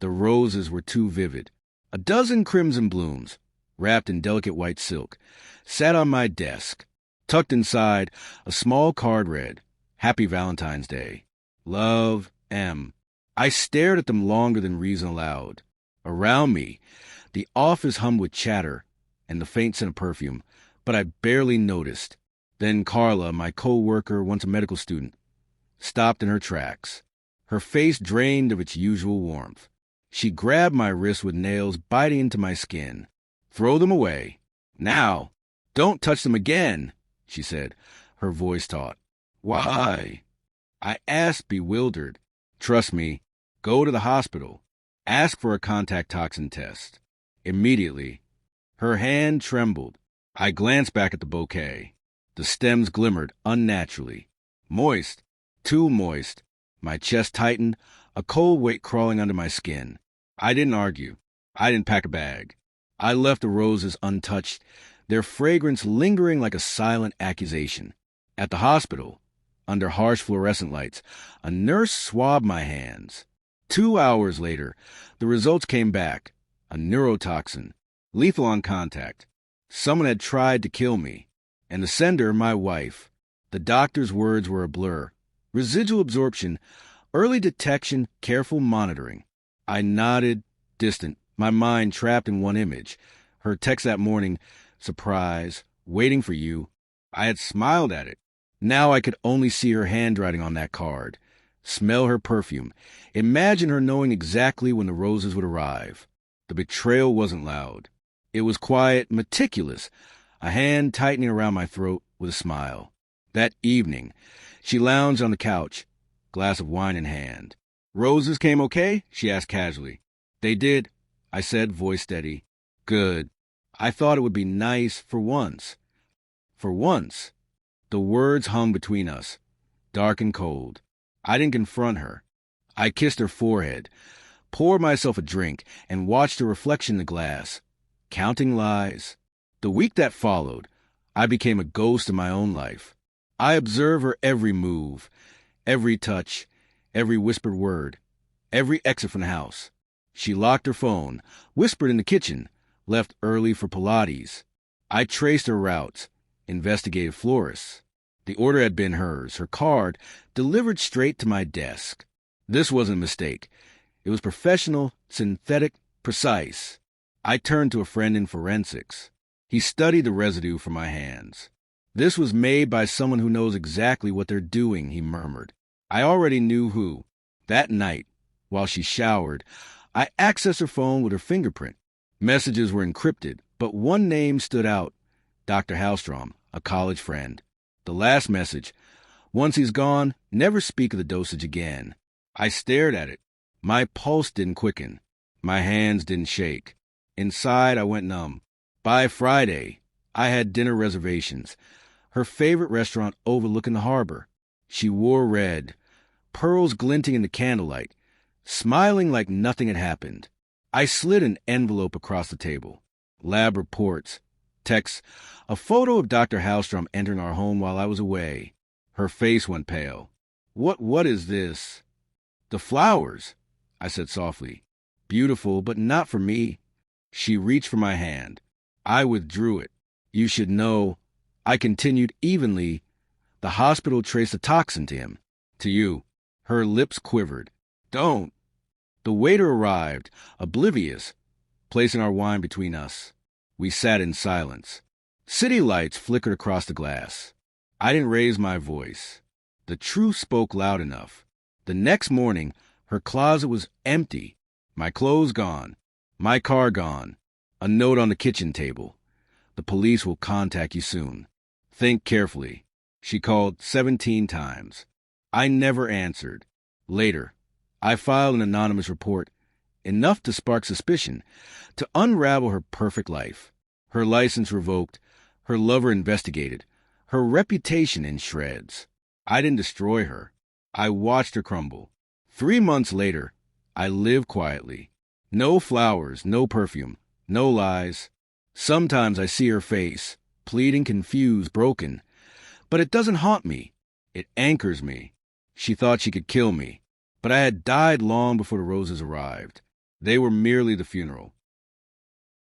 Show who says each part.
Speaker 1: The roses were too vivid. A dozen crimson blooms, wrapped in delicate white silk, sat on my desk. Tucked inside, a small card read, "Happy Valentine's Day. Love, M." I stared at them longer than reason allowed. Around me, the office hummed with chatter and the faint scent of perfume, but I barely noticed. Then Carla, my coworker, once a medical student, stopped in her tracks, her face drained of its usual warmth. She grabbed my wrist with nails biting into my skin. "Throw them away. Now! Don't touch them again," she said, her voice taut. "Why?" I asked, bewildered. "Trust me. Go to the hospital. Ask for a contact toxin test." Immediately, her hand trembled. I glanced back at the bouquet. The stems glimmered unnaturally. Moist, too moist. My chest tightened, a cold weight crawling under my skin. I didn't argue. I didn't pack a bag. I left the roses untouched, their fragrance lingering like a silent accusation. At the hospital, under harsh fluorescent lights, a nurse swabbed my hands. 2 hours later, the results came back. A neurotoxin, lethal on contact. Someone had tried to kill me. And the sender, my wife. The doctor's words were a blur. Residual absorption, early detection, careful monitoring. I nodded, distant, my mind trapped in one image. Her text that morning, "Surprise, waiting for you." I had smiled at it. Now I could only see her handwriting on that card. Smell her perfume. Imagine her knowing exactly when the roses would arrive. The betrayal wasn't loud. It was quiet, meticulous, a hand tightening around my throat with a smile. That evening, she lounged on the couch, glass of wine in hand. "Roses came okay?" she asked casually. "They did," I said, voice steady. "Good. I thought it would be nice for once." For once. The words hung between us, dark and cold. I didn't confront her. I kissed her forehead, poured myself a drink, and watched her reflection in the glass, counting lies. The week that followed, I became a ghost in my own life. I observed her every move, every touch, every whispered word, every exit from the house. She locked her phone, whispered in the kitchen, left early for Pilates. I traced her routes, investigated florists. The order had been hers, her card, delivered straight to my desk. This wasn't a mistake. It was professional, synthetic, precise. I turned to a friend in forensics. He studied the residue from my hands. "This was made by someone who knows exactly what they're doing," he murmured. I already knew who. That night, while she showered, I accessed her phone with her fingerprint. Messages were encrypted, but one name stood out. Dr. Hallstrom, a college friend. The last message, "Once he's gone, never speak of the dosage again." I stared at it. My pulse didn't quicken. My hands didn't shake. Inside, I went numb. By Friday, I had dinner reservations. Her favorite restaurant overlooking the harbor. She wore red, pearls glinting in the candlelight, smiling like nothing had happened. I slid an envelope across the table. Lab reports, texts, a photo of Dr. Hallstrom entering our home while I was away. Her face went pale. What is this?" "The flowers," I said softly. "Beautiful, but not for me." She reached for my hand. I withdrew it. "You should know," I continued evenly, "the hospital traced a toxin to him. To you." Her lips quivered. "Don't." The waiter arrived, oblivious, placing our wine between us. We sat in silence. City lights flickered across the glass. I didn't raise my voice. The truth spoke loud enough. The next morning, her closet was empty. My clothes gone. My car gone. A note on the kitchen table. "The police will contact you soon. Think carefully." She called 17 times. I never answered. Later, I filed an anonymous report, enough to spark suspicion, to unravel her perfect life. Her license revoked, her lover investigated, her reputation in shreds. I didn't destroy her. I watched her crumble. 3 months later, I lived quietly. No flowers, no perfume, no lies. Sometimes I see her face, pleading, confused, broken. But it doesn't haunt me. It anchors me. She thought she could kill me, but I had died long before the roses arrived. They were merely the funeral.